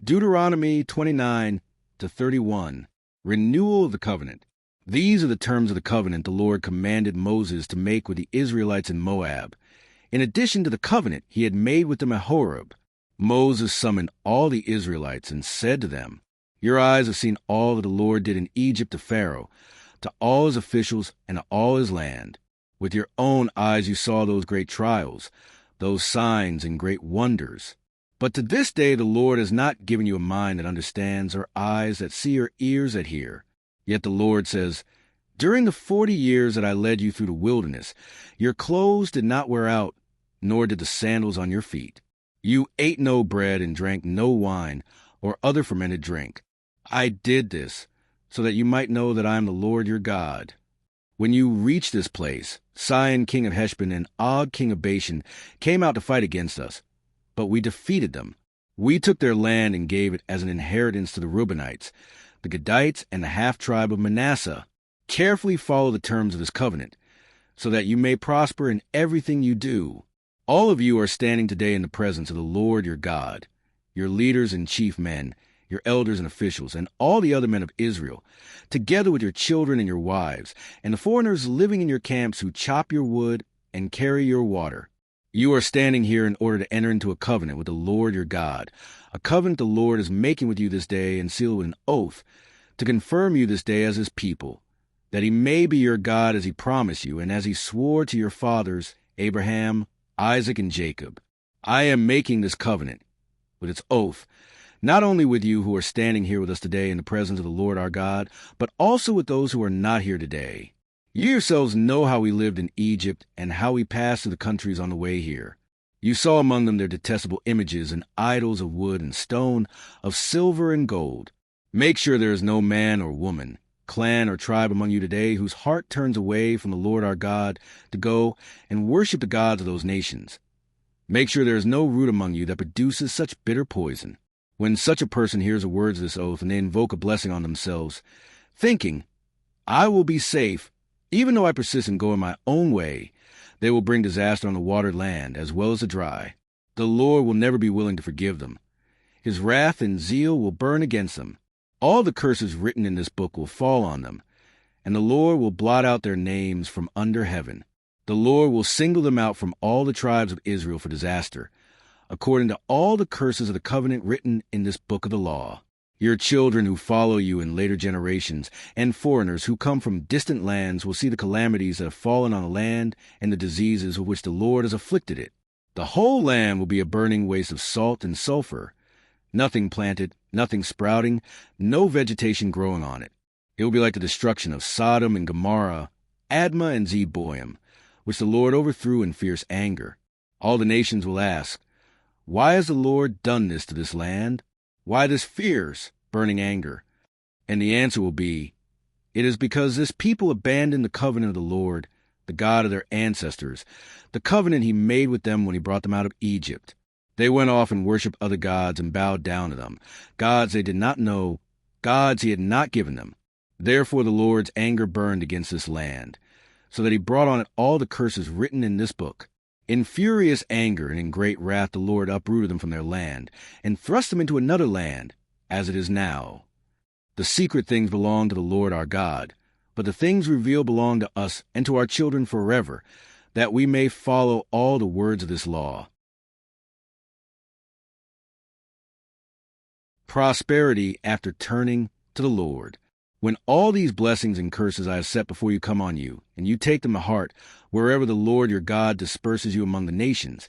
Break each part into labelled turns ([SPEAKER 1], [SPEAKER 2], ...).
[SPEAKER 1] Deuteronomy 29 to 31, renewal of the covenant. These are the terms of the covenant the Lord commanded Moses to make with the Israelites in Moab. In addition to the covenant he had made with them at Horeb, Moses summoned all the Israelites and said to them, "Your eyes have seen all that the Lord did in Egypt to Pharaoh, to all his officials, and to all his land. With your own eyes you saw those great trials, those signs and great wonders. But to this day the Lord has not given you a mind that understands, or eyes that see, or ears that hear. Yet the Lord says, during the 40 years that I led you through the wilderness, your clothes did not wear out, nor did the sandals on your feet. You ate no bread and drank no wine or other fermented drink. I did this so that you might know that I am the Lord your God. When you reached this place, Sihon king of Heshbon and Og king of Bashan came out to fight against us, but we defeated them. We took their land and gave it as an inheritance to the Reubenites, the Gadites, and the half-tribe of Manasseh. Carefully follow the terms of this covenant, so that you may prosper in everything you do. All of you are standing today in the presence of the Lord your God, your leaders and chief men, your elders and officials, and all the other men of Israel, together with your children and your wives, and the foreigners living in your camps who chop your wood and carry your water. You are standing here in order to enter into a covenant with the Lord your God, a covenant the Lord is making with you this day and sealed with an oath, to confirm you this day as his people, that he may be your God as he promised you and as he swore to your fathers, Abraham, Isaac, and Jacob. I am making this covenant with its oath, not only with you who are standing here with us today in the presence of the Lord our God, but also with those who are not here today. You yourselves know how we lived in Egypt and how we passed through the countries on the way here. You saw among them their detestable images and idols of wood and stone, of silver and gold. Make sure there is no man or woman, clan or tribe among you today whose heart turns away from the Lord our God to go and worship the gods of those nations. Make sure there is no root among you that produces such bitter poison. When such a person hears the words of this oath and they invoke a blessing on themselves, thinking, I will be safe, even though I persist in going my own way, they will bring disaster on the watered land as well as the dry. The Lord will never be willing to forgive them. His wrath and zeal will burn against them. All the curses written in this book will fall on them, and the Lord will blot out their names from under heaven. The Lord will single them out from all the tribes of Israel for disaster, according to all the curses of the covenant written in this book of the law. Your children who follow you in later generations, and foreigners who come from distant lands will see the calamities that have fallen on the land and the diseases with which the Lord has afflicted it. The whole land will be a burning waste of salt and sulfur, nothing planted, nothing sprouting, no vegetation growing on it. It will be like the destruction of Sodom and Gomorrah, Admah and Zeboim, which the Lord overthrew in fierce anger. All the nations will ask, why has the Lord done this to this land? Why this fierce, burning anger? And the answer will be, it is because this people abandoned the covenant of the Lord, the God of their ancestors, the covenant he made with them when he brought them out of Egypt. They went off and worshipped other gods and bowed down to them, gods they did not know, gods he had not given them. Therefore the Lord's anger burned against this land, so that he brought on it all the curses written in this book. In furious anger and in great wrath the Lord uprooted them from their land, and thrust them into another land, as it is now. The secret things belong to the Lord our God, but the things revealed belong to us and to our children forever, that we may follow all the words of this law. Prosperity after turning to the Lord. When all these blessings and curses I have set before you come on you, and you take them to heart, wherever the Lord your God disperses you among the nations,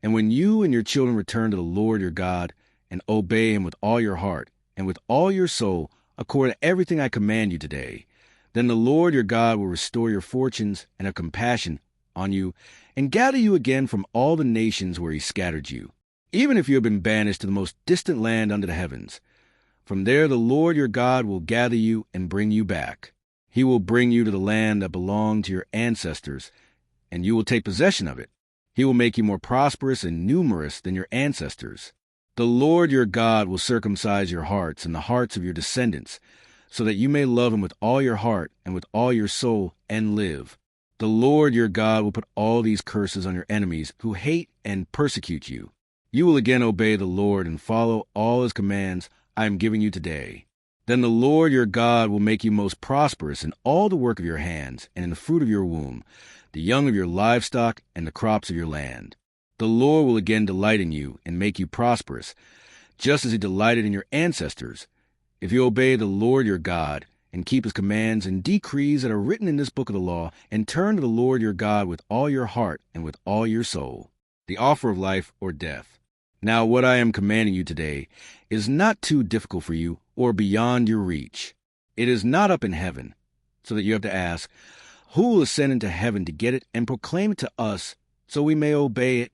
[SPEAKER 1] and when you and your children return to the Lord your God, and obey him with all your heart, and with all your soul, according to everything I command you today, then the Lord your God will restore your fortunes and have compassion on you, and gather you again from all the nations where he scattered you, even if you have been banished to the most distant land under the heavens. From there the Lord your God will gather you and bring you back. He will bring you to the land that belonged to your ancestors, and you will take possession of it. He will make you more prosperous and numerous than your ancestors. The Lord your God will circumcise your hearts and the hearts of your descendants, so that you may love him with all your heart and with all your soul and live. The Lord your God will put all these curses on your enemies who hate and persecute you. You will again obey the Lord and follow all his commands I am giving you today. Then the Lord your God will make you most prosperous in all the work of your hands and in the fruit of your womb, the young of your livestock and the crops of your land. The Lord will again delight in you and make you prosperous, just as he delighted in your ancestors, if you obey the Lord your God and keep his commands and decrees that are written in this book of the law, and turn to the Lord your God with all your heart and with all your soul. The offer of life or death. Now what I am commanding you today is not too difficult for you or beyond your reach. It is not up in heaven, so that you have to ask, who will ascend into heaven to get it and proclaim it to us so we may obey it?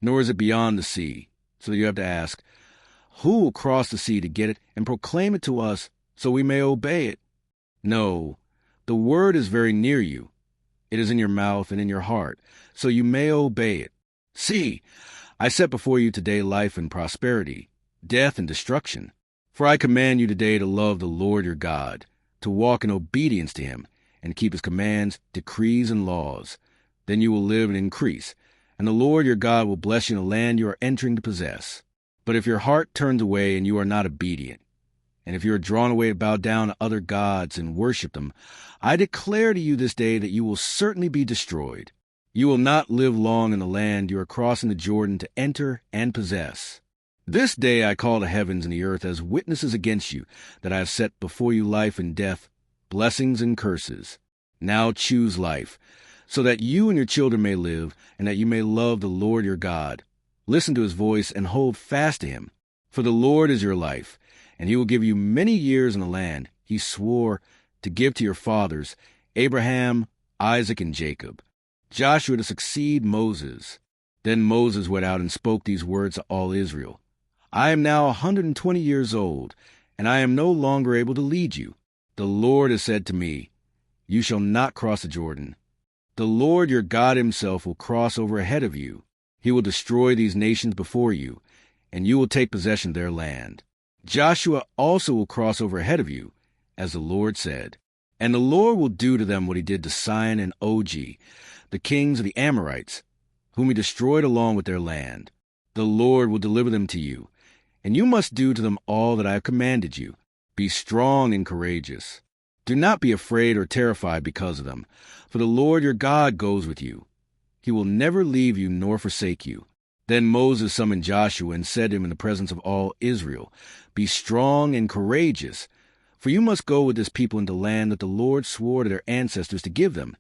[SPEAKER 1] Nor is it beyond the sea, so that you have to ask, who will cross the sea to get it and proclaim it to us so we may obey it? No, the word is very near you. It is in your mouth and in your heart, so you may obey it. See, I set before you today life and prosperity, death and destruction. For I command you today to love the Lord your God, to walk in obedience to him, and keep his commands, decrees, and laws. Then you will live and increase, and the Lord your God will bless you in the land you are entering to possess. But if your heart turns away and you are not obedient, and if you are drawn away to bow down to other gods and worship them, I declare to you this day that you will certainly be destroyed. You will not live long in the land you are crossing the Jordan to enter and possess. This day I call the heavens and the earth as witnesses against you, that I have set before you life and death, blessings and curses. Now choose life, so that you and your children may live, and that you may love the Lord your God. Listen to his voice and hold fast to him. For the Lord is your life, and he will give you many years in the land he swore to give to your fathers, Abraham, Isaac, and Jacob. Joshua to succeed Moses. Then Moses went out and spoke these words to all Israel. I am now 120 years old, and I am no longer able to lead you. The Lord has said to me, you shall not cross the Jordan. The Lord your God himself will cross over ahead of you. He will destroy these nations before you, and you will take possession of their land. Joshua also will cross over ahead of you, as the Lord said. And the Lord will do to them what he did to Sihon and Og, the kings of the Amorites, whom he destroyed along with their land. The Lord will deliver them to you, and you must do to them all that I have commanded you. Be strong and courageous. Do not be afraid or terrified because of them, for the Lord your God goes with you. He will never leave you nor forsake you. Then Moses summoned Joshua and said to him in the presence of all Israel, Be strong and courageous, for you must go with this people into the land that the Lord swore to their ancestors to give them,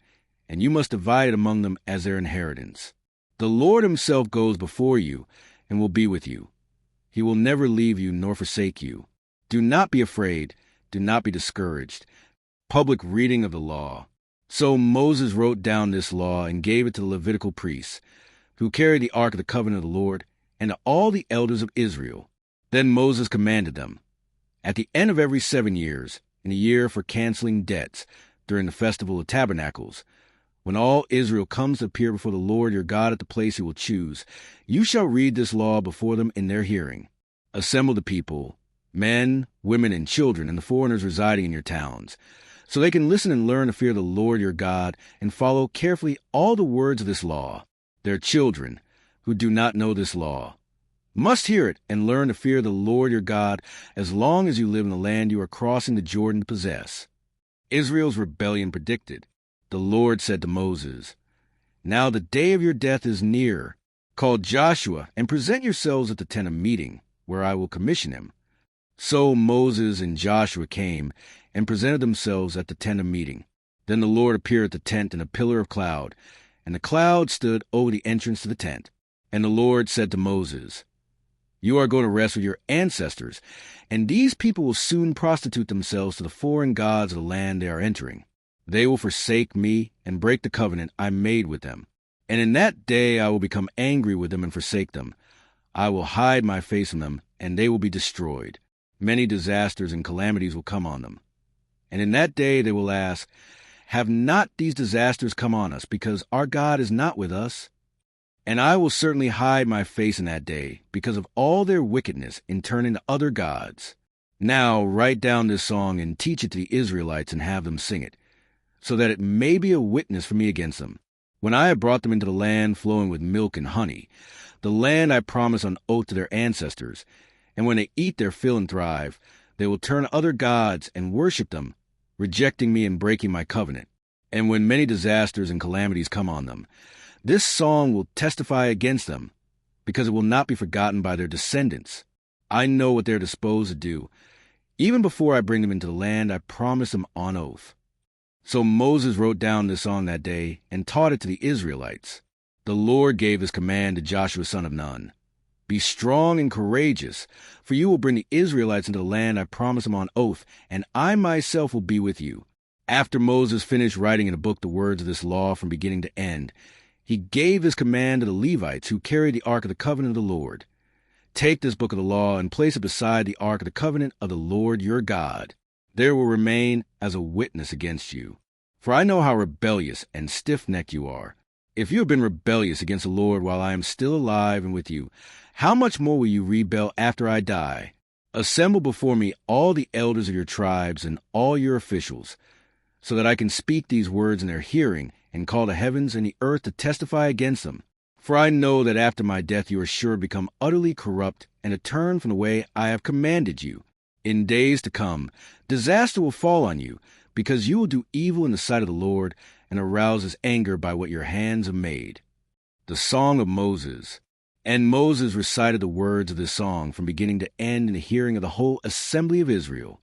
[SPEAKER 1] and you must divide it among them as their inheritance. The Lord himself goes before you and will be with you. He will never leave you nor forsake you. Do not be afraid. Do not be discouraged. Public reading of the law. So Moses wrote down this law and gave it to the Levitical priests, who carried the ark of the covenant of the Lord, and to all the elders of Israel. Then Moses commanded them, at the end of every 7 years, in a year for canceling debts, during the festival of tabernacles, when all Israel comes to appear before the Lord your God at the place he will choose, you shall read this law before them in their hearing. Assemble the people, men, women, and children, and the foreigners residing in your towns, so they can listen and learn to fear the Lord your God and follow carefully all the words of this law. Their children, who do not know this law, must hear it and learn to fear the Lord your God as long as you live in the land you are crossing the Jordan to possess. Israel's rebellion predicted. The Lord said to Moses, Now the day of your death is near. Call Joshua and present yourselves at the tent of meeting, where I will commission him. So Moses and Joshua came and presented themselves at the tent of meeting. Then the Lord appeared at the tent in a pillar of cloud, and the cloud stood over the entrance to the tent. And the Lord said to Moses, You are going to rest with your ancestors, and these people will soon prostitute themselves to the foreign gods of the land they are entering. They will forsake me and break the covenant I made with them. And in that day I will become angry with them and forsake them. I will hide my face from them, and they will be destroyed. Many disasters and calamities will come on them. And in that day they will ask, Have not these disasters come on us, because our God is not with us? And I will certainly hide my face in that day, because of all their wickedness in turning to other gods. Now write down this song and teach it to the Israelites and have them sing it, so that it may be a witness for me against them. when I have brought them into the land flowing with milk and honey, the land I promised on oath to their ancestors, and when they eat their fill and thrive, they will turn to other gods and worship them, rejecting me and breaking my covenant. And when many disasters and calamities come on them, this song will testify against them, because it will not be forgotten by their descendants. I know what they're disposed to do. Even before I bring them into the land, I promised them on oath. So Moses wrote down this song that day and taught it to the Israelites. The Lord gave this command to Joshua son of Nun. Be strong and courageous, for you will bring the Israelites into the land I promised them on oath, and I myself will be with you. After Moses finished writing in a book the words of this law from beginning to end, he gave this command to the Levites who carried the ark of the covenant of the Lord. Take this book of the law and place it beside the ark of the covenant of the Lord your God. There will remain as a witness against you. For I know how rebellious and stiff-necked you are. If you have been rebellious against the Lord while I am still alive and with you, how much more will you rebel after I die? Assemble before me all the elders of your tribes and all your officials, so that I can speak these words in their hearing and call the heavens and the earth to testify against them. For I know that after my death you are sure to become utterly corrupt and to turn from the way I have commanded you. In days to come, disaster will fall on you, because you will do evil in the sight of the Lord and arouse his anger by what your hands have made. The Song of Moses. And Moses recited the words of this song from beginning to end in the hearing of the whole assembly of Israel.